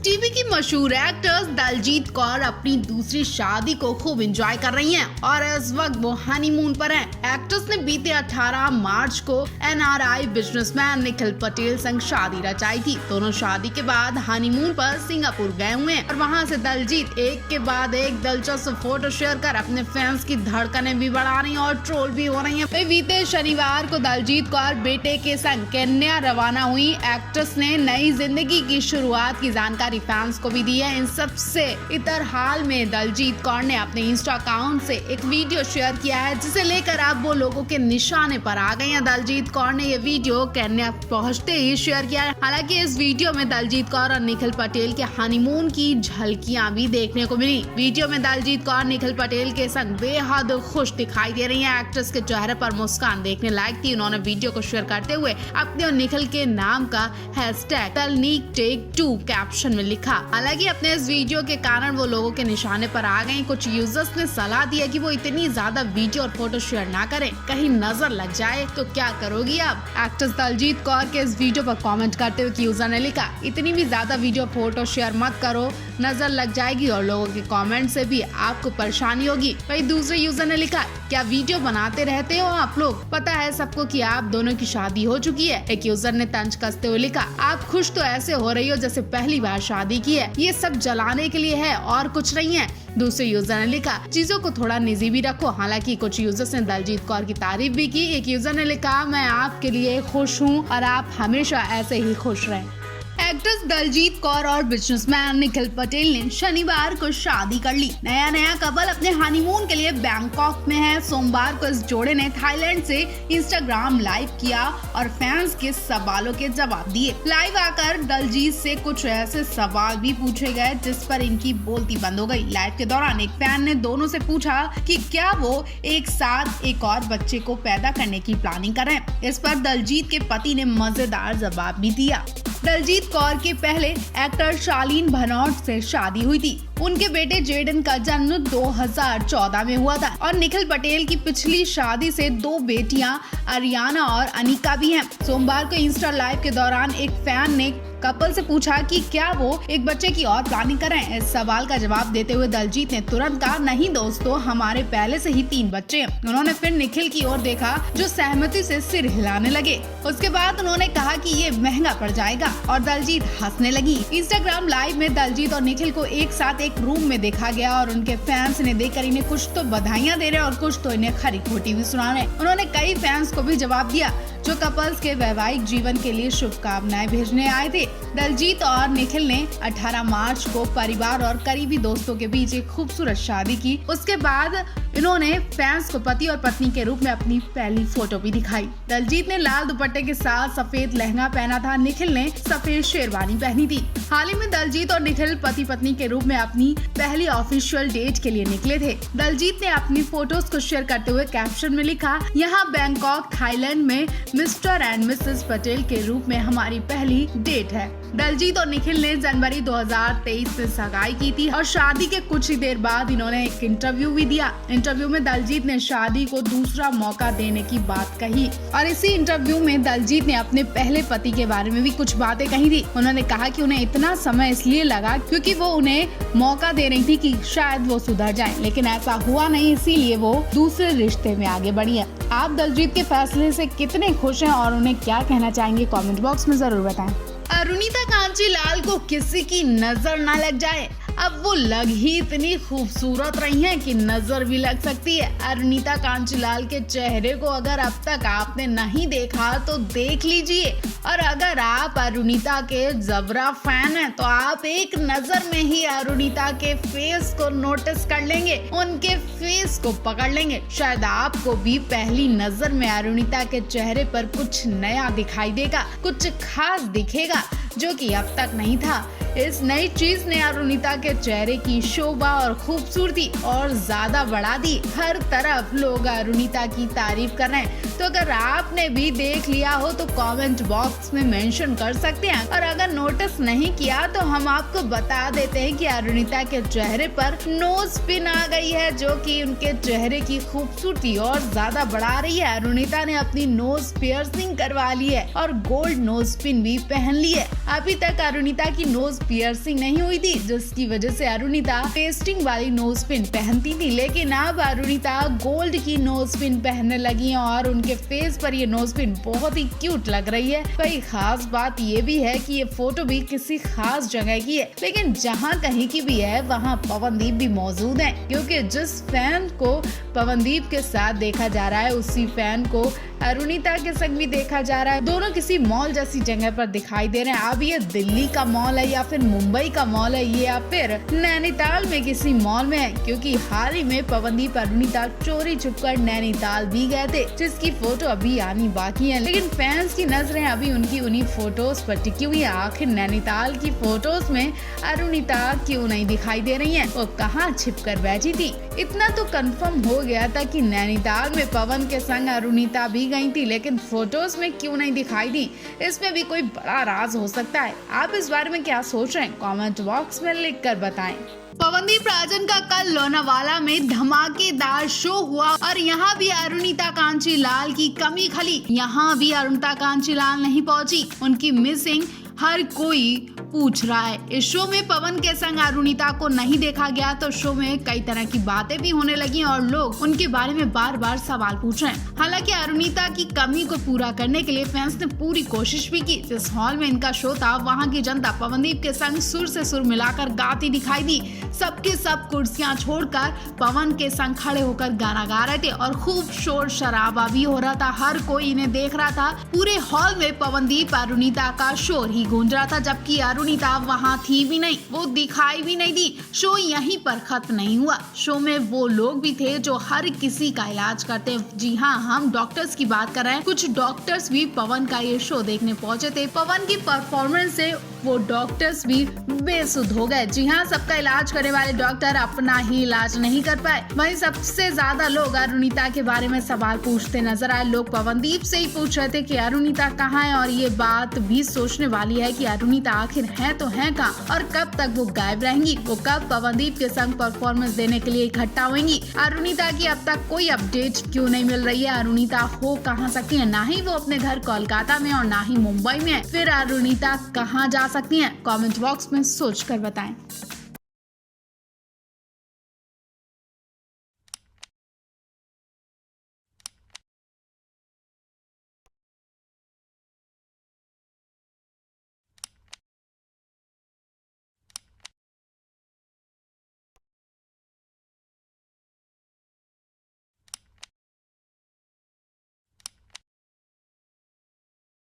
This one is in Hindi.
टीवी की मशहूर एक्ट्रेस दलजीत कौर अपनी दूसरी शादी को खूब एंजॉय कर रही हैं और इस वक्त वो हनीमून पर हैं। एक्ट्रेस ने बीते 18 मार्च को NRI बिजनेसमैन निखिल पटेल संग शादी रचाई थी। दोनों शादी के बाद हनीमून पर सिंगापुर गए हुए हैं और वहां से दलजीत एक के बाद एक दिलचस्प फोटो शेयर कर अपने फैंस की धड़कनें भी बढ़ा रही हैं और ट्रोल भी हो रही हैं। बीते शनिवार को दलजीत कौर बेटे के संग केन्या रवाना हुई। एक्ट्रेस ने नई जिंदगी की शुरुआत की जानकारी फैंस को भी दी है। इन सबसे इतर हाल में दलजीत कौर ने अपने इंस्टा अकाउंट से एक वीडियो शेयर किया है, जिसे लेकर अब वो लोगों के निशाने पर आ गई हैं। दलजीत कौर ने ये वीडियो केन्या पहुंचते ही शेयर किया है। हालांकि इस वीडियो में दलजीत कौर और निखिल पटेल के हनीमून की झलकियां भी देखने को मिली। वीडियो में दलजीत कौर निखिल पटेल के संग बेहद खुश दिखाई दे रही है। एक्ट्रेस के चेहरे पर मुस्कान देखने लायक थी। उन्होंने वीडियो को शेयर करते हुए अपने और निखिल के नाम का #तलनीक_टेक2 कैप्शन में लिखा। हालांकि अपने इस वीडियो के कारण वो लोगों के निशाने पर आ गए। कुछ यूजर्स ने सलाह दी है कि वो इतनी ज्यादा वीडियो और फोटो शेयर ना करें, कहीं नजर लग जाए तो क्या करोगी आप। एक्ट्रेस दलजीत कौर के इस वीडियो पर कमेंट करते हुए यूजर ने लिखा, इतनी भी ज्यादा वीडियो फोटो शेयर मत करो, नजर लग जाएगी और लोगों के कमेंट से भी आपको परेशानी होगी। वही दूसरे यूजर ने लिखा, क्या वीडियो बनाते रहते हो आप लोग, पता है सबको कि आप दोनों की शादी हो चुकी है। एक यूजर ने तंज कसते हुए लिखा, आप खुश तो ऐसे हो रही हो जैसे पहली बार शादी की है, ये सब जलाने के लिए है और कुछ नहीं है। दूसरे यूजर ने लिखा, चीजों को थोड़ा निजी भी रखो। हालांकि कुछ यूजर्स ने दलजीत कौर की तारीफ भी की। एक यूजर ने लिखा, मैं आपके लिए खुश हूँ और आप हमेशा ऐसे ही खुश रहें। एक्ट्रेस दलजीत कौर और बिजनेसमैन निखिल पटेल ने शनिवार को शादी कर ली। नया कपल अपने हनीमून के लिए बैंकॉक में है। सोमवार को इस जोड़े ने थाईलैंड से इंस्टाग्राम लाइव किया और फैंस के सवालों के जवाब दिए। लाइव आकर दलजीत से कुछ ऐसे सवाल भी पूछे गए जिस पर इनकी बोलती बंद हो गई। लाइव के दौरान एक फैन ने दोनों से पूछा कि क्या वो एक साथ एक और बच्चे को पैदा करने की प्लानिंग कर रहे हैं। इस पर दलजीत के पति ने मजेदार जवाब भी दिया। दलजीत कौर के पहले एक्टर शालीन भनौट से शादी हुई थी। उनके बेटे जेडन का जन्म 2014 में हुआ था और निखिल पटेल की पिछली शादी से 2 बेटियां अरियाना और अनिका भी हैं। सोमवार को इंस्टा लाइव के दौरान एक फैन ने कपल से पूछा कि क्या वो एक बच्चे की और प्लानिंग कर रहे हैं। इस सवाल का जवाब देते हुए दलजीत ने तुरंत कहा, नहीं दोस्तों, हमारे पहले से ही 3 बच्चे हैं। उन्होंने फिर निखिल की ओर देखा जो सहमति से सिर हिलाने लगे। उसके बाद उन्होंने कहा कि ये महंगा पड़ जाएगा और दलजीत हंसने लगी। इंस्टाग्राम लाइव में दलजीत और निखिल को एक साथ एक रूम में देखा गया और उनके फैंस ने देखकर इन्हें कुछ तो बधाइयां दे रहे और कुछ तो इन्हें खरी खोटी भी सुना रहे। उन्होंने कई फैंस को भी जवाब दिया जो कपल्स के वैवाहिक जीवन के लिए शुभकामनाएं भेजने आए थे। दलजीत और निखिल ने 18 मार्च को परिवार और करीबी दोस्तों के बीच एक खूबसूरत शादी की। उसके बाद इन्होंने फैंस को पति और पत्नी के रूप में अपनी पहली फोटो भी दिखाई। दलजीत ने लाल दुपट्टे के साथ सफेद लहंगा पहना था। निखिल ने सफेद शेरवानी पहनी थी। हाल ही में दलजीत और निखिल पति पत्नी के रूप में अपनी पहली ऑफिशियल डेट के लिए निकले थे। दलजीत ने अपनी फोटोज को शेयर करते हुए कैप्शन में लिखा, यहाँ बैंकॉक थाईलैंड में मिस्टर एंड मिसेस पटेल के रूप में हमारी पहली डेट है। दलजीत और निखिल ने जनवरी 2023 में सगाई की थी और शादी के कुछ ही देर बाद इन्होंने एक इंटरव्यू भी दिया। इंटरव्यू में दलजीत ने शादी को दूसरा मौका देने की बात कही और इसी इंटरव्यू में दलजीत ने अपने पहले पति के बारे में भी कुछ बातें कही थी। उन्होंने कहा कि उन्हें इतना समय इसलिए लगा क्योंकि वो उन्हें मौका दे रही थी कि शायद वो सुधर जाए, लेकिन ऐसा हुआ नहीं, इसीलिए वो दूसरे रिश्ते में आगे बढ़ी है। आप दलजीत के फैसले से कितने खुश हैं और उन्हें क्या कहना चाहेंगे, कमेंट बॉक्स में जरूर बताएं। अरुणिता कांचीलाल को किसी की नजर न लग जाए, अब वो लग ही इतनी खूबसूरत रही हैं कि नजर भी लग सकती है। अरुणिता कांचीलाल के चेहरे को अगर अब तक आपने नहीं देखा तो देख लीजिए और अगर आप अरुणिता के जबरा फैन हैं तो आप एक नजर में ही अरुणिता के फेस को नोटिस कर लेंगे, उनके फेस को पकड़ लेंगे। शायद आपको भी पहली नजर में अरुणिता के चेहरे पर कुछ नया दिखाई देगा, कुछ खास दिखेगा जो कि अब तक नहीं था। इस नई चीज ने अरुणिता के चेहरे की शोभा और खूबसूरती और ज्यादा बढ़ा दी। हर तरफ लोग अरुणिता की तारीफ कर रहे हैं, तो अगर आपने भी देख लिया हो तो कमेंट बॉक्स में मेंशन कर सकते हैं और अगर नोटिस नहीं किया तो हम आपको बता देते हैं कि अरुणिता के चेहरे पर नोज पिन आ गई है जो कि उनके चेहरे की खूबसूरती और ज्यादा बढ़ा रही है। अरुणिता ने अपनी नोज पियर्सिंग करवा ली है और गोल्ड नोज पिन भी पहन ली है। अभी तक अरुणिता की नोज पियर्सिंग नहीं हुई थी, जिसकी वजह से अरुणिता पेस्टिंग वाली नोज पिन पहनती थी। लेकिन अब अरुणिता गोल्ड की नोज पिन पहनने लगी है और उनके फेस पर ये नोज पिन बहुत ही क्यूट लग रही है। वही खास बात ये भी है कि ये फोटो भी किसी खास जगह की है, लेकिन जहाँ कहीं की भी है वहाँ पवनदीप भी मौजूद है, क्योंकि जिस फैन को पवनदीप के साथ देखा जा रहा है उसी फैन को अरुणिता के संग भी देखा जा रहा है। दोनों किसी मॉल जैसी जगह पर दिखाई दे रहे हैं। अब ये दिल्ली का मॉल है या फिर मुंबई का मॉल है या फिर नैनीताल में किसी मॉल में है, क्योंकि हाल ही में पवनदीप अरुणिता चोरी छुपकर नैनीताल भी गए थे, जिसकी फोटो अभी आनी बाकी है। लेकिन फैंस की नजरें अभी उनकी उन्हीं फोटोज पर टिकी हुई है। आखिर नैनीताल की फोटोज में अरुणिता क्यों नहीं दिखाई दे रही है, वो कहाँ छिप कर बैठी थी। इतना तो कंफर्म हो गया था कि नैनीताल में पवन के संग अरुणिता भी गई थी, लेकिन फोटोज में क्यों नहीं दिखाई दी, इसमें भी कोई बड़ा राज हो सकता है। आप इस बारे में क्या सोच रहे हैं, कमेंट बॉक्स में लिख कर बताएं। पवनदीप राजन का कल लोनावाला में धमाकेदार शो हुआ और यहाँ भी अरुणिता कांचीलाल की कमी खली। यहाँ भी अरुणिता कांचीलाल नहीं पहुंची, उनकी मिसिंग हर कोई पूछ रहा है। इस शो में पवन के संग अरुणिता को नहीं देखा गया तो शो में कई तरह की बातें भी होने लगी और लोग उनके बारे में बार बार सवाल पूछ रहे हैं। हालांकि अरुणिता की कमी को पूरा करने के लिए फैंस ने पूरी कोशिश भी की। जिस हॉल में इनका शो था वहां की जनता पवनदीप के संग सुर से सुर मिलाकर गाती दिखाई दी। सबके सब कुर्सियां छोड़कर पवन के संग खड़े होकर गाना गा रहे थे और खूब शोर शराबा भी हो रहा था। हर कोई इन्हें देख रहा था। पूरे हॉल में पवनदीप अरुणिता का शोर ही गूंज रहा था, जबकि अरुणिता वहां थी भी नहीं, वो दिखाई भी नहीं दी। शो यहीं पर खत्म नहीं हुआ। शो में वो लोग भी थे जो हर किसी का इलाज करते हैं। जी हाँ, हम डॉक्टर्स की बात कर रहे हैं। कुछ डॉक्टर्स भी पवन का ये शो देखने पहुंचे थे। पवन की परफॉर्मेंस से वो डॉक्टर्स भी बेसुध हो गए। जी हाँ, सबका इलाज करने वाले डॉक्टर अपना ही इलाज नहीं कर पाए। वहीं सबसे ज्यादा लोग अरुणिता के बारे में सवाल पूछते नजर आए। लोग पवनदीप से ही पूछ रहे थे कि अरुणिता कहाँ है, और ये बात भी सोचने वाली है कि अरुणिता आखिर है तो है कहाँ और कब तक वो गायब रहेंगी। वो कब पवनदीप के संग परफॉर्मेंस देने के लिए इकट्ठा होंगी। अरुणिता की अब तक कोई अपडेट क्यों नहीं मिल रही है। अरुणिता हो कहाँ सकती है, ना ही वो अपने घर कोलकाता में और ना ही मुंबई में है। फिर अरुणिता कहाँ जा सकती है, कमेंट बॉक्स में सोच कर बताएं।